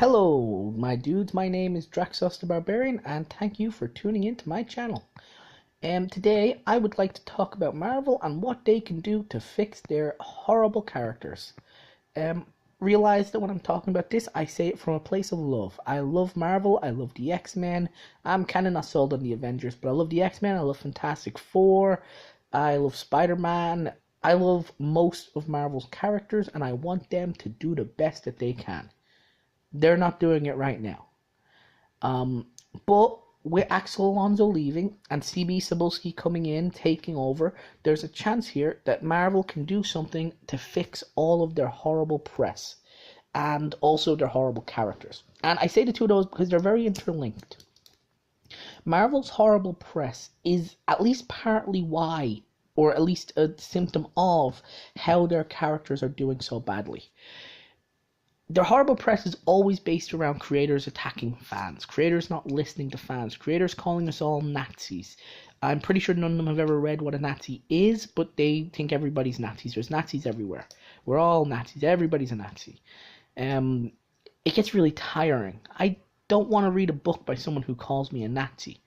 Hello, my dudes. My name is Draxos the Barbarian, and thank you for tuning in to my channel. Today, I would like to talk about Marvel and what they can do to fix their horrible characters. Um, Realize that when I'm talking about this, I say it from a place of love. I love Marvel. I love the X-Men. I'm kind of not sold on the Avengers, but I love the X-Men. I love Fantastic Four. I love Spider-Man. I love most of Marvel's characters, and I want them to do the best that they can. They're not doing it right now. Um, but with Axel Alonso leaving and CB Cebulski coming in, taking over, there's a chance here that Marvel can do something to fix all of their horrible press and also their horrible characters. And I say the two of those because they're very interlinked. Marvel's horrible press is at least partly why, or at least a symptom of, how their characters are doing so badly. Their horrible press is always based around creators attacking fans, creators not listening to fans, creators calling us all Nazis. I'm pretty sure none of them have ever read what a Nazi is, but they think everybody's Nazis. There's Nazis everywhere. We're all Nazis. Everybody's a Nazi. It gets really tiring. I don't want to read a book by someone who calls me a Nazi.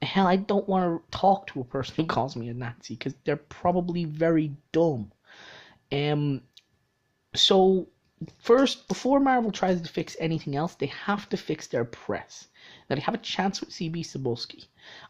Hell, I don't want to talk to a person who calls me a Nazi because they're probably very dumb. So first, before Marvel tries to fix anything else, they have to fix their press. Now, they have a chance with CB Cebulski.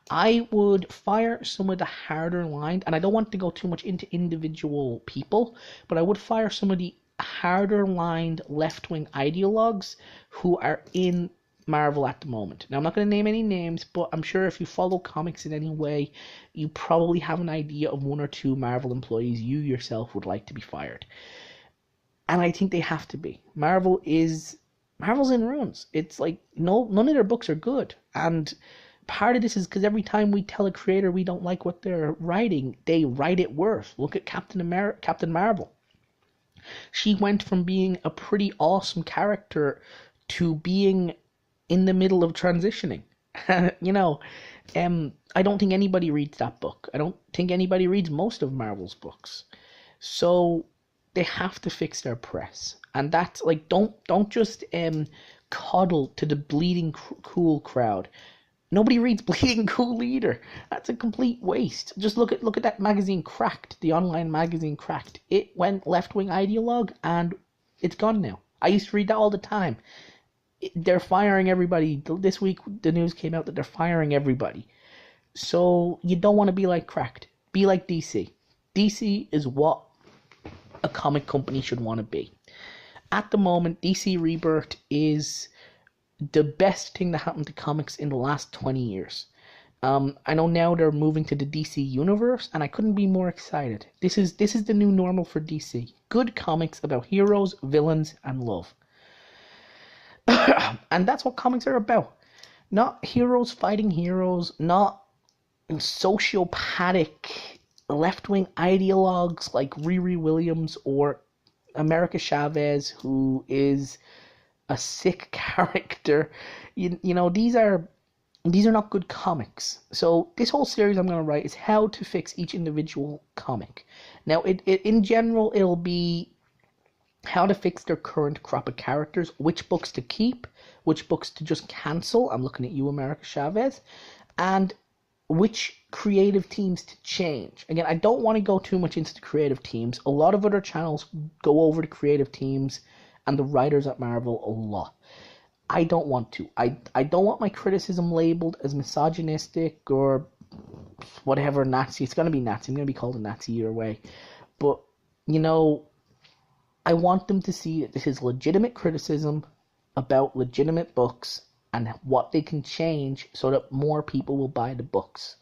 I would fire some of the harder lined, and I don't want to go too much into individual people, but I would fire some of the harder lined left-wing ideologues who are in Marvel at the moment. Now, I'm not going to name any names, but I'm sure if you follow comics in any way, you probably have an idea of one or two Marvel employees you yourself would like to be fired. And I think they have to be. Marvel's in ruins. It's like none of their books are good. And part of this is because every time we tell a creator we don't like what they're writing, they write it worse. Look at Captain Marvel. She went from being a pretty awesome character to being in the middle of transitioning. I don't think anybody reads that book. I don't think anybody reads most of Marvel's books. So they have to fix their press, and that's like don't just coddle to the Bleeding Cool crowd. Nobody reads Bleeding Cool either. That's a complete waste. Just look at that magazine Cracked, the online magazine Cracked. It went left-wing ideologue and it's gone now. I used to read that all the time. They're firing everybody. This week the news came out that they're firing everybody. So you don't want to be like Cracked. Be like DC. DC is what a comic company should want to be. At the moment, DC Rebirth is the best thing that happened to comics in the last 20 years. I know now they're moving to the DC universe, and I couldn't be more excited. This is the new normal for DC. Good comics about heroes, villains, and love. And that's what comics are about. Not heroes fighting heroes, not sociopathic left-wing ideologues like Riri Williams or America Chavez, who is a sick character. These are not good comics. So this whole series I'm going to write is how to fix each individual comic. Now, in general, it'll be how to fix their current crop of characters, which books to keep, which books to just cancel. I'm looking at you, America Chavez. And which creative teams to change. Again, I don't want to go too much into the creative teams. A lot of other channels go over the creative teams and the writers at Marvel a lot. I don't want to. I don't want my criticism labeled as misogynistic or whatever, Nazi. It's going to be Nazi. I'm going to be called a Nazi either way. But, I want them to see that this is legitimate criticism about legitimate books and what they can change so that more people will buy the books.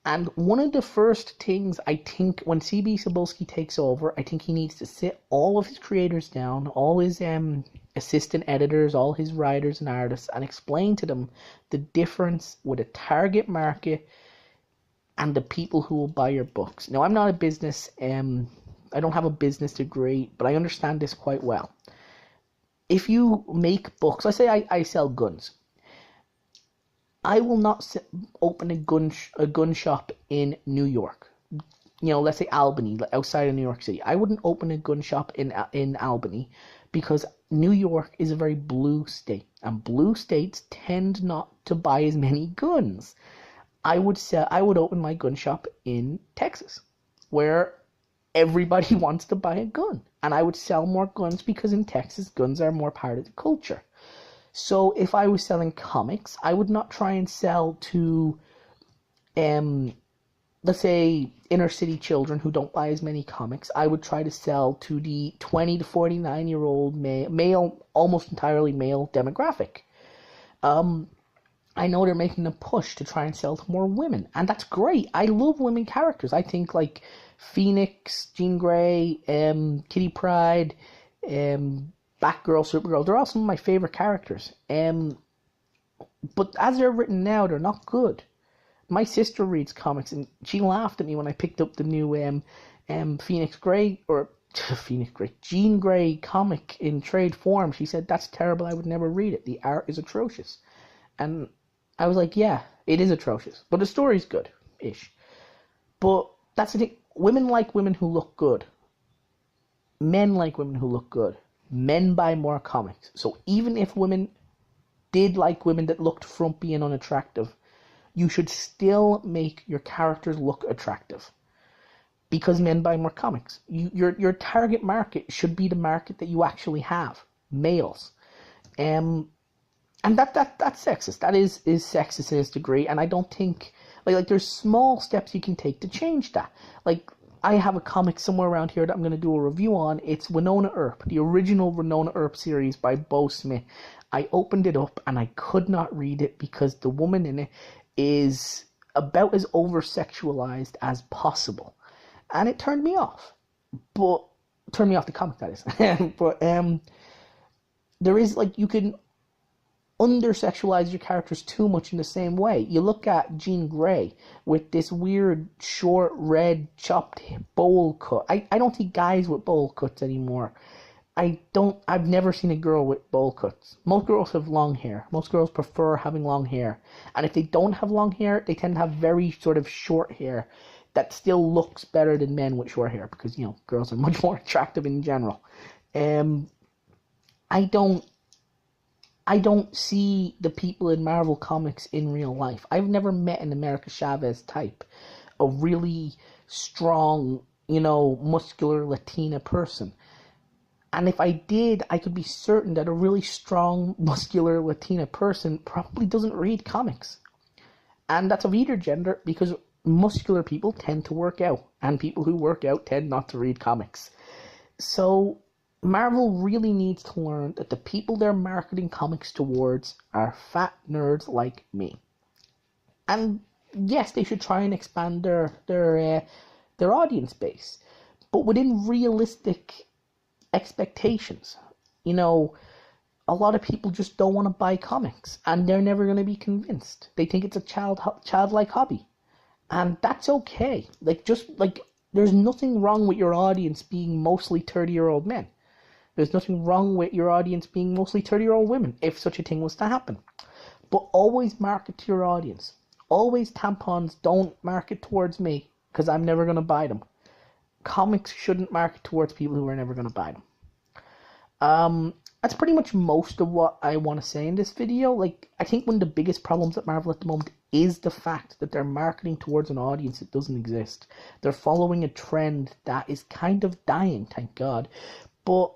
And one of the first things I think when CB Cebulski takes over, I think he needs to sit all of his creators down, all his assistant editors, all his writers and artists, and explain to them the difference with a target market and the people who will buy your books. Now, I'm not a business, I don't have a business degree, but I understand this quite well. If you make books, let's say I sell guns. I will not open a gun shop in New York. Let's say Albany, outside of New York City. I wouldn't open a gun shop in Albany because New York is a very blue state, and blue states tend not to buy as many guns. I would open my gun shop in Texas, where everybody wants to buy a gun, and I would sell more guns because in Texas guns are more part of the culture. So if I was selling comics, I would not try and sell to um let's say inner city children who don't buy as many comics. I would try to sell to the 20 to 49-year-old male, almost entirely male demographic. I know they're making a push to try and sell to more women, and that's great. I love women characters. I think like Phoenix, Jean Grey, Kitty Pryde, Batgirl, Supergirl, they're all some of my favorite characters. But as they're written now, they're not good. My sister reads comics, and she laughed at me when I picked up the new Phoenix Grey, or Phoenix Grey, Jean Grey comic in trade form. She said, "That's terrible, I would never read it. The art is atrocious." And I was like, yeah, it is atrocious, but the story's good-ish. But that's the thing. Women like women who look good. Men like women who look good. Men buy more comics. So even if women did like women that looked frumpy and unattractive, you should still make your characters look attractive, because men buy more comics. Your target market should be the market that you actually have, males. And that's sexist. That is sexist to this degree, and I don't think like there's small steps you can take to change that. Like, I have a comic somewhere around here that I'm going to do a review on. It's Winona Earp, the original Winona Earp series by Beau Smith. I opened it up and I could not read it because the woman in it is about as over-sexualized as possible, and it turned me off. But turned me off the comic, that is. But there is, like, you can under-sexualize your characters too much in the same way. You look at Jean Grey with this weird, short, red, chopped bowl cut. I don't see guys with bowl cuts anymore. I've never seen a girl with bowl cuts. Most girls have long hair. Most girls prefer having long hair. And if they don't have long hair, they tend to have very sort of short hair that still looks better than men with short hair, because, you know, girls are much more attractive in general. I don't see the people in Marvel Comics in real life. I've never met an America Chavez type, a really strong, you know, muscular Latina person. And if I did, I could be certain that a really strong, muscular Latina person probably doesn't read comics. And that's of either gender, because muscular people tend to work out, and people who work out tend not to read comics. So Marvel really needs to learn that the people they're marketing comics towards are fat nerds like me. And yes, they should try and expand their audience base, but within realistic expectations. You know, a lot of people just don't want to buy comics, and they're never going to be convinced. They think it's a childlike hobby, and that's okay. There's nothing wrong with your audience being mostly 30-year-old men. There's nothing wrong with your audience being mostly 30-year-old women, if such a thing was to happen. But always market to your audience. Always tampons don't market towards me, because I'm never going to buy them. Comics shouldn't market towards people who are never going to buy them. That's pretty much most of what I want to say in this video. Like, I think one of the biggest problems at Marvel at the moment is the fact that they're marketing towards an audience that doesn't exist. They're following a trend that is kind of dying, thank God. But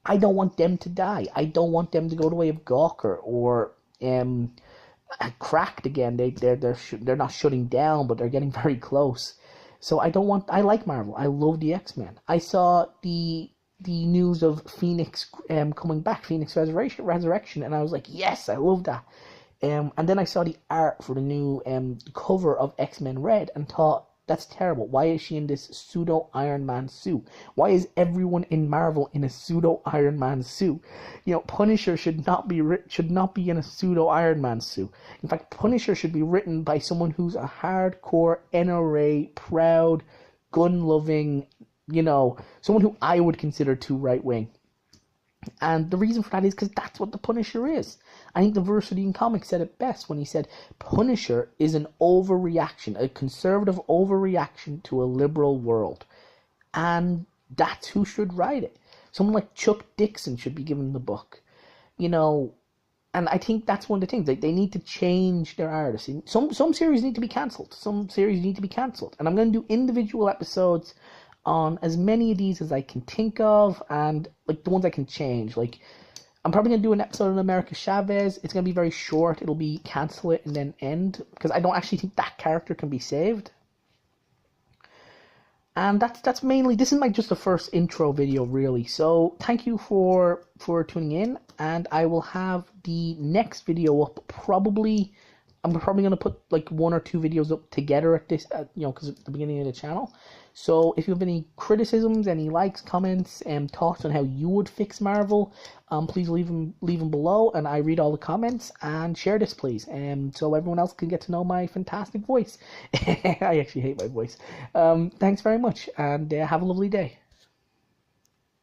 I don't want them to die. I don't want them to go the way of Gawker or Cracked again. They're not shutting down, but they're getting very close. So I like Marvel. I love the X-Men. I saw the news of Phoenix coming back, Phoenix Resurrection, and I was like, yes, I love that. And then I saw the art for the new cover of X-Men Red and thought, that's terrible. Why is she in this pseudo Iron Man suit? Why is everyone in Marvel in a pseudo Iron Man suit? You know, Punisher should not be in a pseudo Iron Man suit. In fact, Punisher should be written by someone who's a hardcore NRA proud, gun-loving, you know, someone who I would consider too right-wing. And the reason for that is because that's what the Punisher is. I think the Versadine Comics said it best when he said, Punisher is an overreaction, a conservative overreaction to a liberal world. And that's who should write it. Someone like Chuck Dixon should be given the book. You know, and I think that's one of the things. Like, they need to change their artists. Some series need to be cancelled. Some series need to be cancelled. And I'm going to do individual episodes on as many of these as I can think of, and like the ones I can change. Like, I'm probably going to do an episode on America Chavez. It's going to be very short. It'll be cancel it and then end, because I don't actually think that character can be saved. And that's mainly, this is just the first intro video, really. So thank you for tuning in, and I will have the next video up probably. I'm probably going to put like 1 or 2 videos up together at this, because at the beginning of the channel. So if you have any criticisms, any likes, comments, and thoughts on how you would fix Marvel, please leave them below, and I read all the comments. And share this, please, so everyone else can get to know my fantastic voice. I actually hate my voice. Thanks very much, and have a lovely day.